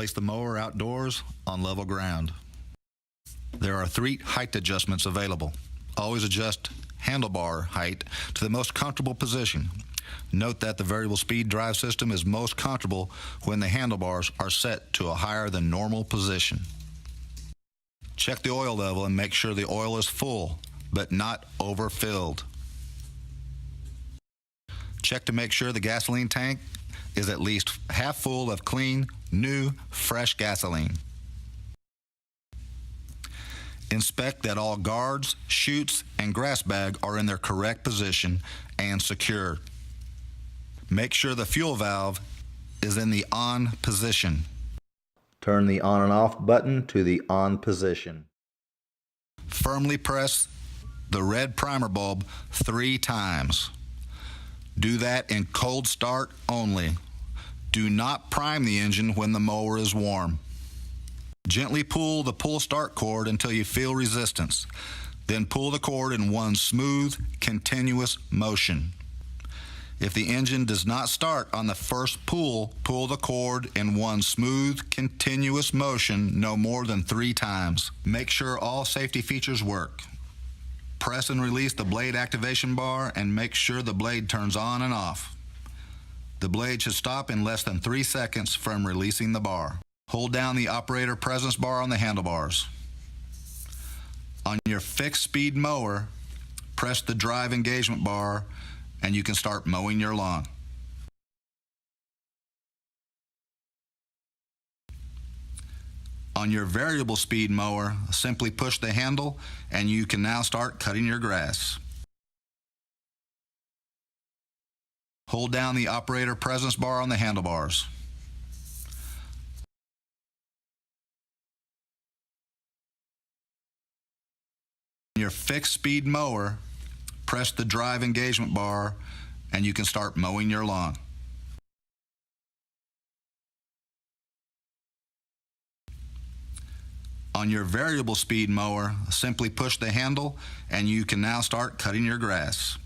Place the mower outdoors on level ground. There are 3 height adjustments available. Always adjust handlebar height to the most comfortable position. Note that the variable speed drive system is most comfortable when the handlebars are set to a higher than normal position. Check the oil level and make sure the oil is full, but not overfilled. Check to make sure the gasoline tank is at least half full of clean, new, fresh gasoline. Inspect that all guards, chutes, and grass bag are in their correct position and secure. Make sure the fuel valve is in the on position. Turn the on and off button to the on position. Firmly press the red primer bulb 3 times. Do that in cold start only. Do not prime the engine when the mower is warm. Gently pull the pull start cord until you feel resistance. Then pull the cord in one smooth, continuous motion. If the engine does not start on the first pull, pull the cord in one smooth, continuous motion no more than 3 times. Make sure all safety features work. Press and release the blade activation bar and make sure the blade turns on and off. The blade should stop in less than 3 seconds from releasing the bar. Hold down the operator presence bar on the handlebars. On your fixed speed mower, press the drive engagement bar and you can start mowing your lawn. On your variable speed mower, simply push the handle and you can now start cutting your grass. Hold down the operator presence bar on the handlebars. On your fixed speed mower, press the drive engagement bar and you can start mowing your lawn. On your variable speed mower, simply push the handle and you can now start cutting your grass.